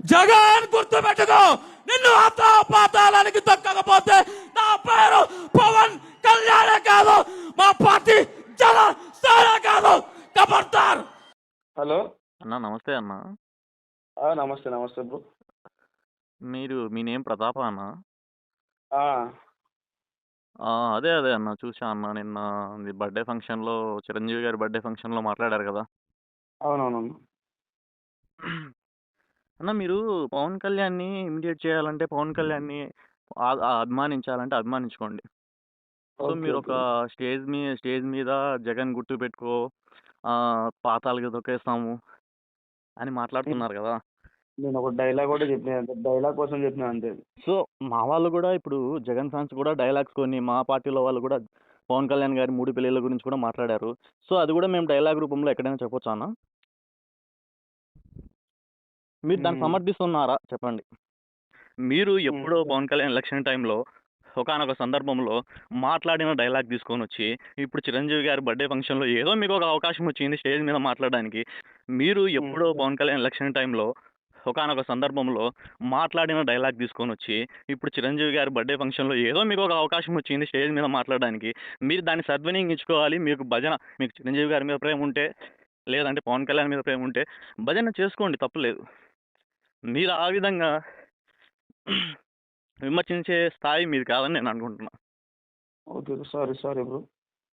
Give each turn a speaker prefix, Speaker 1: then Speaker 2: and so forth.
Speaker 1: జగన్ గుర్తు పెట్టుకో. నిన్ను పాతాళానికి తొక్కకపోతే నా పేరు పవన్ కళ్యాణే కాదు, మా పార్టీ జనసేన కాదు. ఖబర్దార్.
Speaker 2: హలో
Speaker 3: అన్న నమస్తే అన్న.
Speaker 2: నమస్తే నమస్తే బ్రో.
Speaker 3: మీ నేమ్ ప్రతాప అన్న?
Speaker 2: ఆ,
Speaker 3: అదే అదే అన్న, చూసా అన్న. నిన్న మీ బర్త్డే ఫంక్షన్లో, చిరంజీవి గారి బర్త్డే ఫంక్షన్లో మాట్లాడారు కదా
Speaker 2: అవునవునవును.
Speaker 3: అన్న. మీరు పవన్ కళ్యాణ్ని ఇమిడియేట్ చేయాలంటే, పవన్ కళ్యాణ్ని అభిమానించాలంటే అభిమానించుకోండి. సో
Speaker 2: ఓకే
Speaker 3: మీరు ఒక
Speaker 2: ఓకే.
Speaker 3: స్టేజ్ మీద జగన్ గుర్తు పెట్టుకో, పాతాళకి తొక్కేస్తాము అని మాట్లాడుతున్నారు కదా.
Speaker 2: నేను ఒక డైలాగ్ కూడా చెప్పిన అంతే, డైలాగ్ కోసం చెప్పిన అంతే.
Speaker 3: సో మా వాళ్ళు కూడా ఇప్పుడు జగన్ ఫ్యాన్స్ కూడా డైలాగ్స్ కొన్ని, మా పార్టీలో వాళ్ళు కూడా పవన్ కళ్యాణ్ గారి 3 పెళ్ళిళ్ళ గురించి కూడా మాట్లాడారు. సో అది కూడా మేము డైలాగ్ రూపంలో ఎక్కడైనా చెప్పొచ్చా అన్న? మీరు దాన్ని
Speaker 2: మ్మ్.
Speaker 3: సమర్థిస్తున్నారా చెప్పండి. మీరు ఎప్పుడో
Speaker 2: మ్మ్.
Speaker 3: పవన్ కళ్యాణ్ ఎలక్షన్ టైంలో ఒకానొక సందర్భంలో మాట్లాడిన డైలాగ్ తీసుకొని వచ్చి ఇప్పుడు చిరంజీవి గారి బర్త్డే ఫంక్షన్లో ఏదో మీకు ఒక అవకాశం వచ్చింది స్టేజ్ మీద మాట్లాడడానికి. మీరు ఎప్పుడో
Speaker 2: మ్మ్.
Speaker 3: పవన్ కళ్యాణ్ ఎలక్షన్ టైంలో ఒకానొక సందర్భంలో మాట్లాడిన డైలాగ్ తీసుకొని వచ్చి ఇప్పుడు చిరంజీవి గారి బర్త్డే ఫంక్షన్లో ఏదో మీకు ఒక అవకాశం వచ్చింది స్టేజ్ మీద మాట్లాడడానికి. మీరు దాన్ని సద్వినియోగించుకోవాలి. మీకు చిరంజీవి గారి మీద ప్రేమ ఉంటే, లేదంటే పవన్ కళ్యాణ్ మీద ప్రేమ ఉంటే భజన చేసుకోండి, తప్పులేదు. మీరు ఆ విధంగా విమర్శించే స్థాయి మీది కాదని నేను అనుకుంటున్నా.
Speaker 2: Okay sorry sorry bro.